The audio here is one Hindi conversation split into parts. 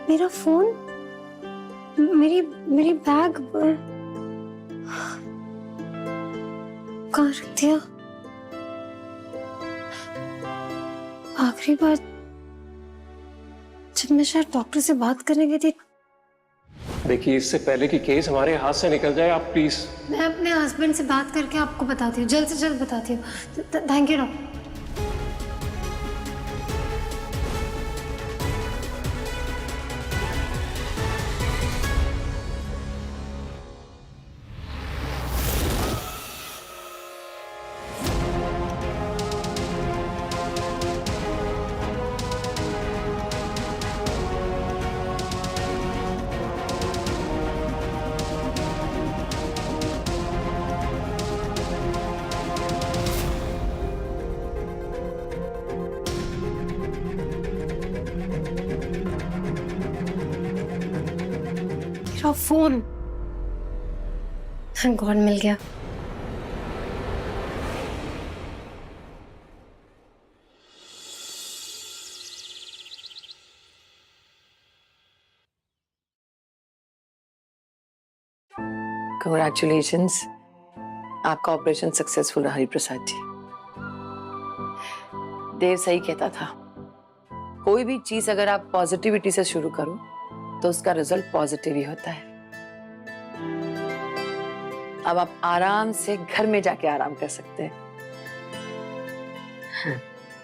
मेरा फोन, मेरी मेरी बैग कहाँ रख दिया? आखिरी बार जब मैं शायद डॉक्टर से बात करने गई थी। देखिए, इससे पहले कि केस हमारे हाथ से निकल जाए, आप प्लीज। मैं अपने हस्बैंड से बात करके आपको बताती हूँ, जल्द से जल्द बताती हूँ। Thank you doctor. मेरा फोन, थैंक गॉड, मिल गया। कंग्रेचुलेशंस, आपका ऑपरेशन सक्सेसफुल रहा हरिप्रसाद जी। देव सही कहता था, कोई भी चीज अगर आप पॉजिटिविटी से शुरू करो तो उसका रिजल्ट पॉजिटिव ही होता है। अब आप आराम से घर में जाके आराम कर सकते हैं।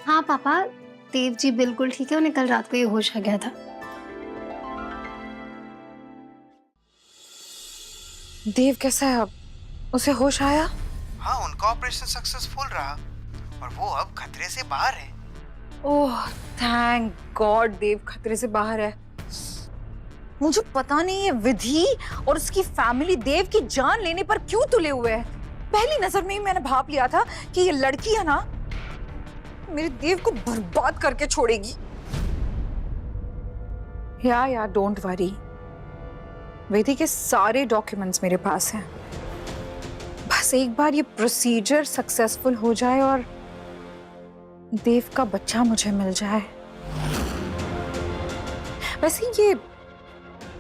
हाँ पापा, देव जी बिल्कुल ठीक है, उन्हें कल रात को ये होश आ गया था। देव कैसा है अब? उसे होश आया? हाँ, उनका ऑपरेशन सक्सेसफुल रहा और वो अब खतरे से बाहर है। ओह थैंक गॉड, देव खतरे से बाहर है। मुझे पता नहीं है विधि और उसकी फैमिली देव की जान लेने पर क्यों तुले हुए हैं। पहली नजर में ही मैंने भाप लिया था कि ये लड़की है ना, मेरे देव को बर्बाद करके छोड़ेगी। या डोंट वरी, विधि के सारे डॉक्यूमेंट्स मेरे पास हैं। बस एक बार ये प्रोसीजर सक्सेसफुल हो जाए और देव का बच्चा मुझे मिल जाए। वैसे ये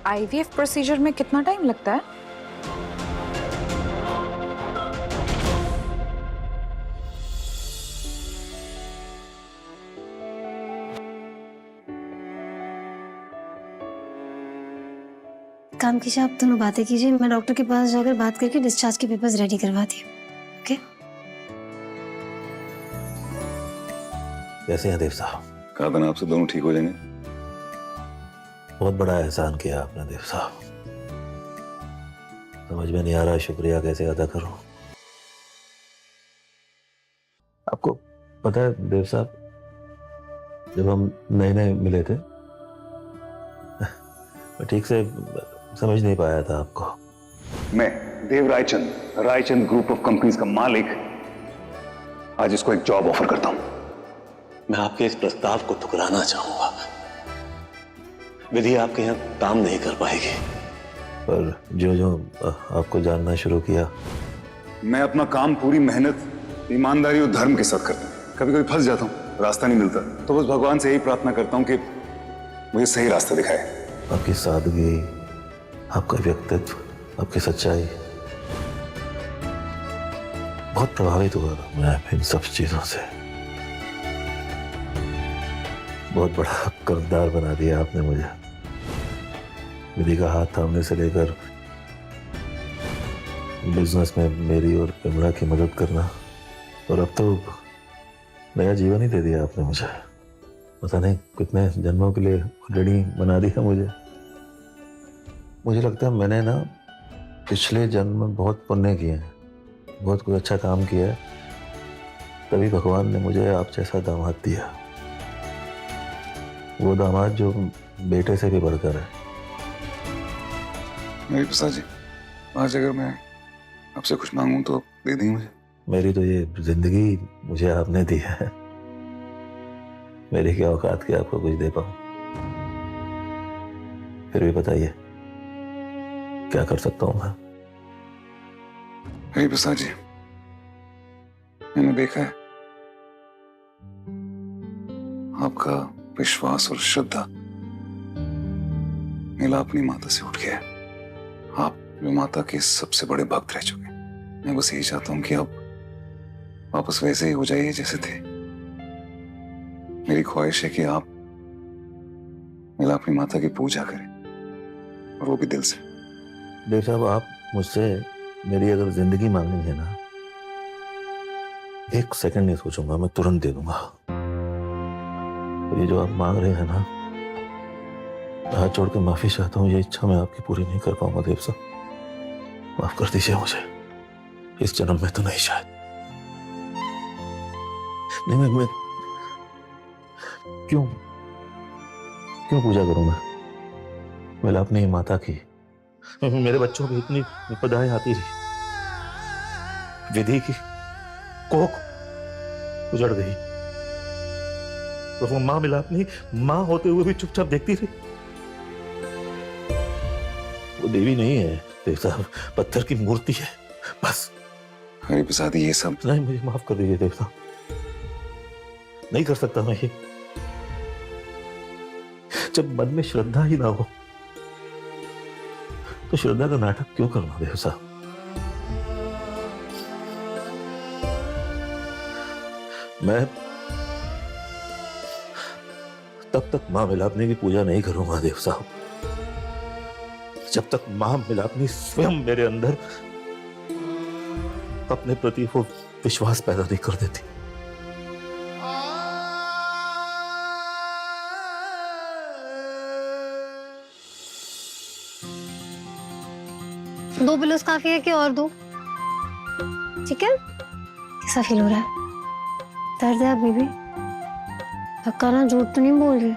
आईवीएफ प्रोसीजर में कितना टाइम लगता है? काम कीजिए, आप दोनों बातें कीजिए, मैं डॉक्टर के पास जाकर बात करके डिस्चार्ज के पेपर्स रेडी करवाती हूँ। ओके? कैसे हैं देव साहब? कहा था ना आपसे, दोनों ठीक हो जाएंगे। बहुत बड़ा एहसान किया आपने देव साहब, समझ में नहीं आ रहा शुक्रिया कैसे अदा करूं। आपको पता है देव साहब, जब हम नए नए मिले थे मैं ठीक से समझ नहीं पाया था आपको। मैं देव रायचंद ग्रुप ऑफ कंपनीज का मालिक आज इसको एक जॉब ऑफर करता हूं। मैं आपके इस प्रस्ताव को ठुकराना चाहूंगा। विधि आपके यहाँ काम नहीं कर पाएगी, पर जो जो आपको जानना शुरू किया। मैं अपना काम पूरी मेहनत, ईमानदारी और धर्म के साथ करता हूं। कभी कभी फंस जाता हूं, रास्ता नहीं मिलता, तो बस भगवान से यही प्रार्थना करता हूं कि मुझे सही रास्ता दिखाए। आपकी सादगी, आपका व्यक्तित्व, आपकी सच्चाई, बहुत प्रभावित हुआ मैं इन सब चीजों से। बहुत बड़ा कर्जदार बना दिया आपने मुझे। विधि का हाथ थामने से लेकर बिजनेस में मेरी और इमरा की मदद करना, और अब तो नया जीवन ही दे दिया आपने मुझे। पता नहीं कितने जन्मों के लिए ऋणी बना दिया मुझे। मुझे लगता है मैंने ना पिछले जन्म में बहुत पुण्य किए हैं, बहुत कुछ अच्छा काम किया है, तभी भगवान ने मुझे आप जैसा दामाद दिया। वो दामाद जो बेटे से भी बढ़कर है। मेरे प्रसाद जी, आज अगर मैं आपसे कुछ मांगूं तो दे देंगे मुझे? मेरी तो ये जिंदगी मुझे आपने दी है, मेरी क्या औकात की आपको कुछ दे पाऊं। फिर भी बताइए क्या कर सकता हूं मैं? मेरे प्रसाद जी, मैंने देखा है आपका विश्वास और श्रद्धा नीला अपनी माता से उठ गया है। आप जो माता के सबसे बड़े भक्त रह चुके हैं। मैं बस यही चाहता हूँ कि आप वापस वैसे ही हो जाइए जैसे थे। मेरी ख्वाहिश है कि आप नीला अपनी माता की पूजा करें, और वो भी दिल से। देव साहब, आप मुझसे मेरी अगर जिंदगी मांगनी है ना, 1 सेकंड नहीं सोचूंगा, मैं तुरंत दे दूंगा। और ये जो आप मांग रहे हैं ना, हाथ जोड़ के माफी चाहता हूँ। ये इच्छा मैं आपकी पूरी नहीं कर पाऊंगा देव साहब, माफ कर दीजिए मुझे। इस जन्म में तो नहीं, शायद नहीं। मैं क्यों पूजा करूं मैं अपनी माता की? मेरे बच्चों की इतनी विपदाएं आती रही, विधि की कोख उजड़ गई, तो वो मां मिला अपनी मां होते हुए भी चुपचाप देखती रही। वो देवी नहीं है देव साहब, पत्थर की मूर्ति है बस। हरि प्रसाद, ये सब नहीं, मुझे माफ कर दीजिए देव साहब, नहीं कर सकता मैं ये। जब मन में श्रद्धा ही ना हो तो श्रद्धा का नाटक क्यों करना देव साहब? मैं तब तक मां मिलापने की पूजा नहीं करूंगा देव साहब, जब तक मां मिलापनी स्वयं मेरे अंदर अपने प्रति वो विश्वास पैदा नहीं कर देती। दो पिलोस काफी है कि और दो? ठीक है? कैसा फील हो रहा है? दर्द है अभी भी? पक्का ना, झूठ तो नहीं बोल रही?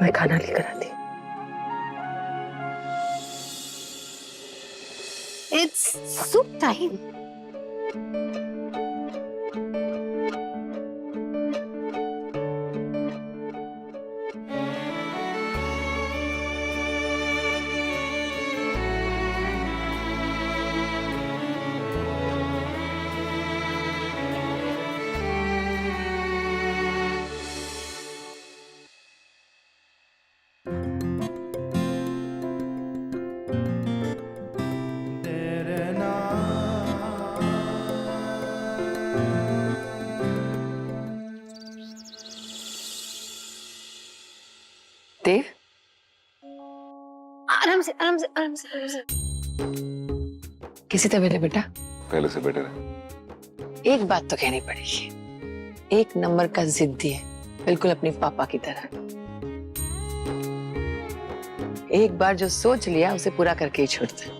मैं खाना लेकर आती। It's soup time. देव, आराम से, आराम से, आराम से, आराम से। किसी तबीयत है बेटा? पहले से बेटर है। एक बात तो कहनी पड़ेगी, 1 नंबर का जिद्दी है, बिल्कुल अपनी पापा की तरह। एक बार जो सोच लिया उसे पूरा करके ही छोड़ता।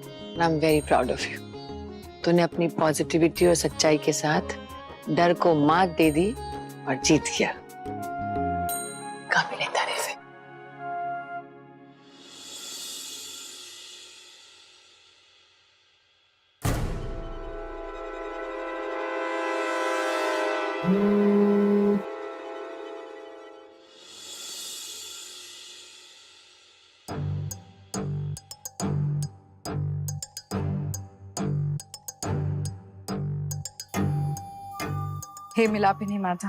I am very proud of you. तूने अपनी पॉजिटिविटी और सच्चाई के साथ डर को मात दे दी और जीत गया। काबिल तारीफ है। हे मिलापिनी माता,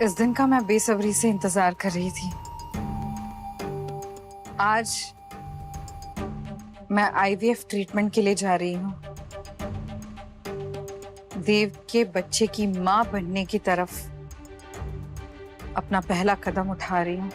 इस दिन का मैं बेसब्री से इंतजार कर रही थी। आज मैं आईवीएफ ट्रीटमेंट के लिए जा रही हूँ। देव के बच्चे की मां बनने की तरफ अपना पहला कदम उठा रही हूँ।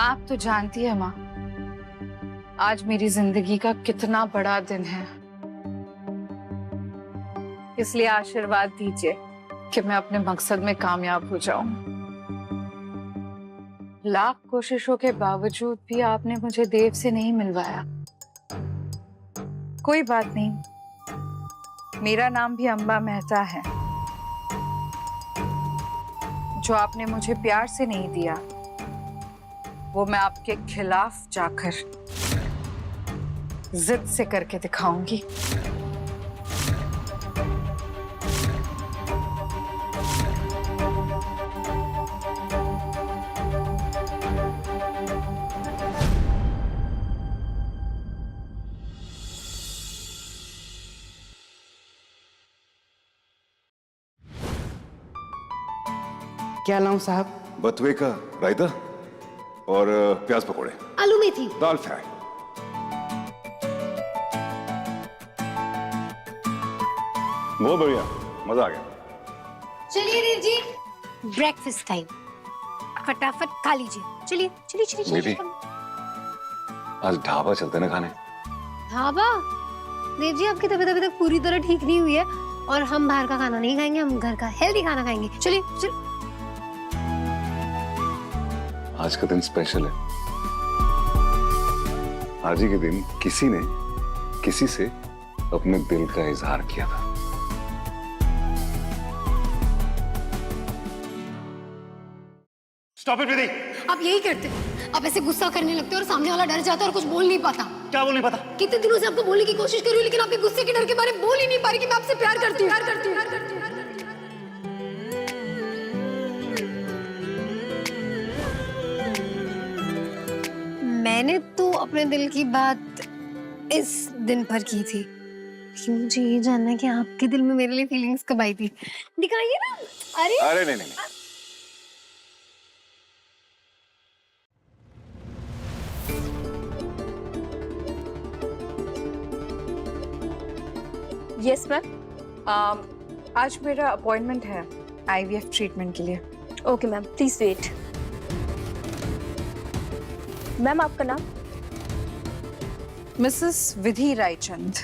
आप तो जानती है माँ, आज मेरी जिंदगी का कितना बड़ा दिन है, इसलिए आशीर्वाद दीजिए कि मैं अपने मकसद में कामयाब हो जाऊं। लाख कोशिशों के बावजूद भी आपने मुझे देव से नहीं मिलवाया। कोई बात नहीं, मेरा नाम भी अंबा मेहता है। जो आपने मुझे प्यार से नहीं दिया, वो मैं आपके खिलाफ जाकर जिद से करके दिखाऊंगी। क्या लाऊं साहब? बथुए का रायता और प्याज पकोड़े, आलू मेथी। दाल फ्राई। बहुत बढ़िया, मजा आ गया। चलिए देव जी, ब्रेकफास्ट टाइम, फटाफट खा लीजिए। चलिए चलिए चलिए बेबी, चलिए। आज ढाबा चलते ना खाने। ढाबा? देव जी, आपकी तबीयत अभी तक पूरी तरह ठीक नहीं हुई है और हम बाहर का खाना नहीं खाएंगे, हम घर का हेल्दी खाना खाएंगे। चलिए चलिए। आज का दिन स्पेशल है। आज ही के दिन किसी ने किसी से अपने दिल का इजहार किया था। स्टॉप इट विधि। आप यही करते हैं, आप ऐसे गुस्सा करने लगते हो और सामने वाला डर जाता है और कुछ बोल नहीं पाता। क्या बोल नहीं पता? कितने दिनों से आपको बोलने की कोशिश कर रही हूँ, लेकिन आपके गुस्से के डर के बारे में बोल ही नहीं पा रही कि मैं आपसे प्यार करती हूँ। मैंने तो अपने दिल की बात इस दिन पर की थी, लेकिन मुझे ये जानना है कि आपके दिल में मेरे लिए फीलिंग्स कब आई थी। दिखाइए ना। अरे नहीं नहीं, नहीं। यस मैम, आज मेरा अपॉइंटमेंट है IVF ट्रीटमेंट के लिए। Okay ma'am, please wait. Ma'am, आपका नाम? मिसेस विधि रायचंद।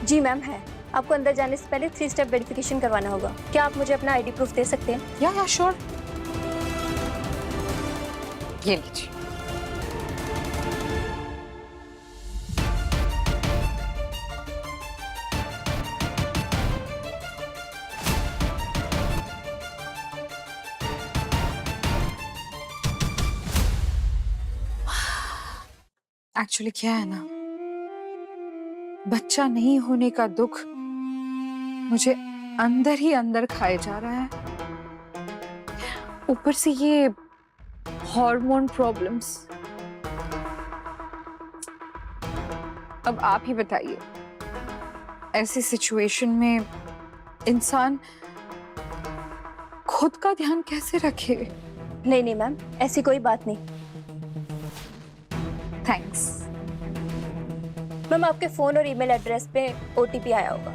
जी मैम है। आपको अंदर जाने से पहले 3 स्टेप वेरिफिकेशन करवाना होगा। क्या आप मुझे अपना ID प्रूफ दे सकते हैं? या श्योर। ये लीजिए। एक्चुअली क्या है ना, बच्चा नहीं होने का दुख मुझे अंदर ही अंदर खाए जा रहा है। ऊपर से ये हार्मोन प्रॉब्लम्स। अब आप ही बताइए, ऐसी सिचुएशन में इंसान खुद का ध्यान कैसे रखे? नहीं नहीं मैम, ऐसी कोई बात नहीं। थैंक्स। मैम, आपके फोन और ईमेल एड्रेस पे OTP आया होगा।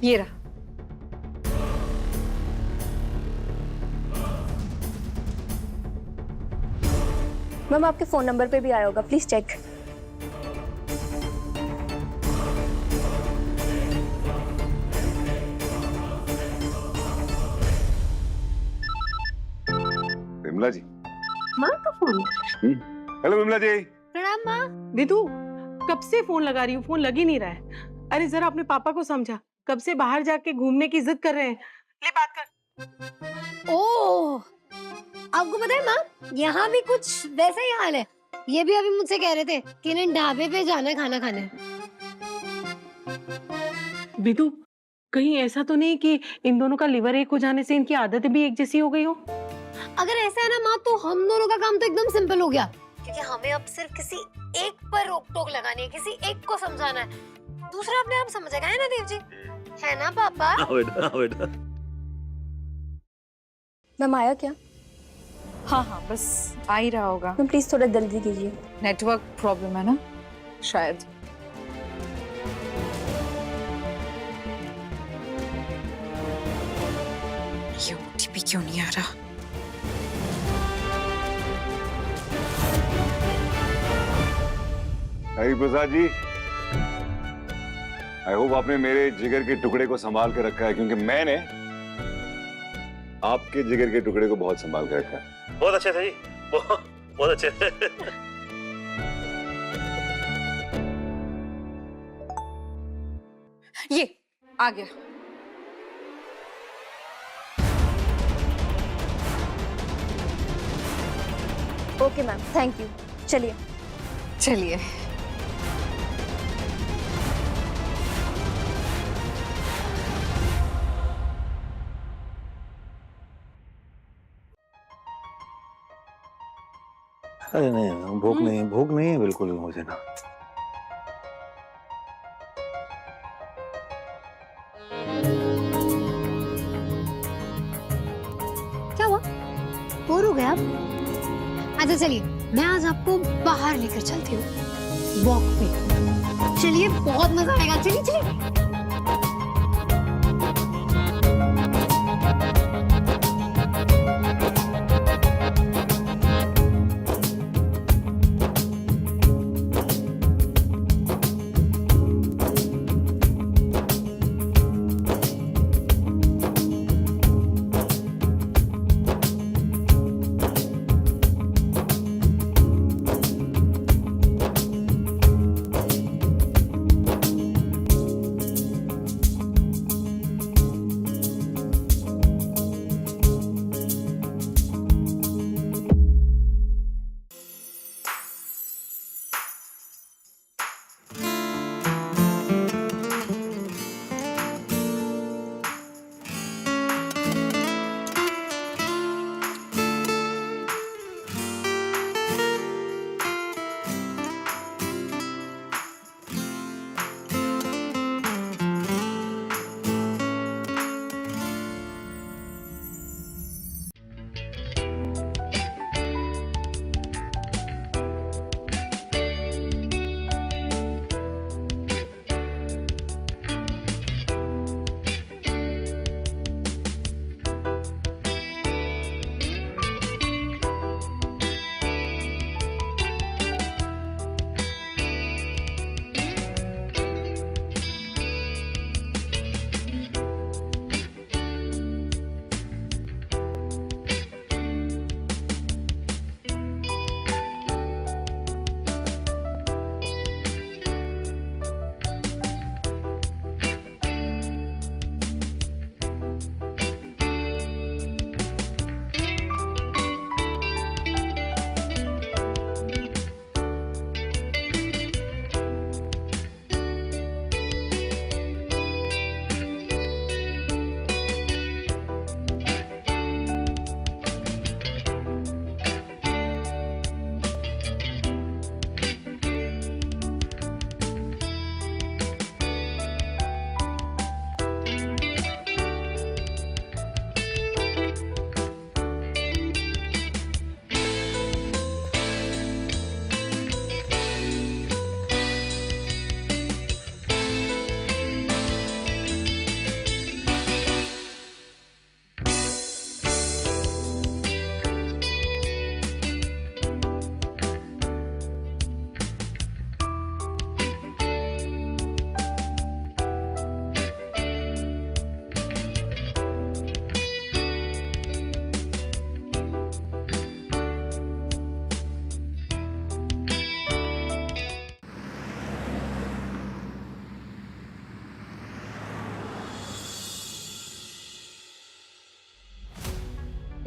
ये रहा। मैम, आपके फोन नंबर पे भी आया होगा, प्लीज चेक। विमला जी। माँ का फोन? हेलो विमला जी। प्रणाम माँ। विधु, कब से फोन लगा रही हूँ, फोन लग ही नहीं रहा है। अरे जरा अपने पापा को समझा, कब से बाहर जाके घूमने की जिद कर रहे हैं। ले बात कर। ओह, आपको पता है माँ, यहाँ भी कुछ वैसा ही हाल है। ये भी अभी मुझसे कह रहे थे कि इन्हें ढाबे पे जाना है खाना खाने। विधु, कहीं ऐसा तो नहीं कि इन दोनों का लिवर एक हो जाने से इनकी आदतें भी एक जैसी हो गई हो? अगर ऐसा है ना माँ, तो हम दोनों का काम तो एकदम सिंपल हो गया, क्योंकि हमें अब सिर्फ किसी एक पर रोक टोक लगानी है, किसी एक को समझाना है, दूसरा अपने आप समझेगा। है ना देव जी? है ना पापा? बेटा। मैम, आया क्या? हाँ हाँ, बस आ ही रहा होगा। मैम, प्लीज थोड़ा जल्दी कीजिए। नेटवर्क प्रॉब्लम है ना शायद। ये OTP क्यों नहीं आ रहा? हरी प्रसाद जी, आई होप आपने मेरे जिगर के टुकड़े को संभाल के रखा है, क्योंकि मैंने आपके जिगर के टुकड़े को बहुत संभाल कर रखा है। बहुत अच्छे थे जी, बहुत अच्छे थे। ये आ गया। Okay ma'am, thank you. चलिए। चलिए। अरे नहीं, भूख नहीं है बिल्कुल भी मुझे ना। क्या हुआ? बोर हो गया आप? अच्छा चलिए, मैं आज आपको बाहर लेकर चलती हूँ वॉक पे। चलिए, बहुत मजा आएगा। चलिए चलिए।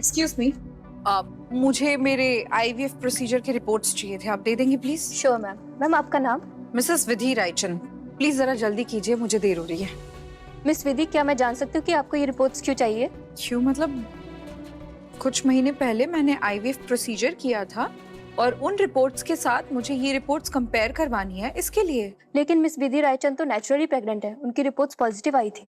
एक्सक्यूज मी, मुझे मेरे आईवीएफ प्रोसीजर के रिपोर्ट्स चाहिए थे, आप दे देंगे प्लीज? Sure ma'am. मैम आपका नाम? मिसेस विधि रायचंद। प्लीज जरा जल्दी कीजिए, मुझे देर हो रही है। मिस विधि, क्या मैं जान सकती हूँ कि आपको ये रिपोर्ट्स क्यों चाहिए? क्यों मतलब, कुछ महीने पहले मैंने आईवीएफ प्रोसीजर किया था और उन रिपोर्ट्स के साथ मुझे ये रिपोर्ट्स कंपेयर करवानी है, इसके लिए। लेकिन मिस विधि रायचंद तो नेचुरली प्रेग्नेंट है, उनकी रिपोर्ट्स पॉजिटिव आई थी।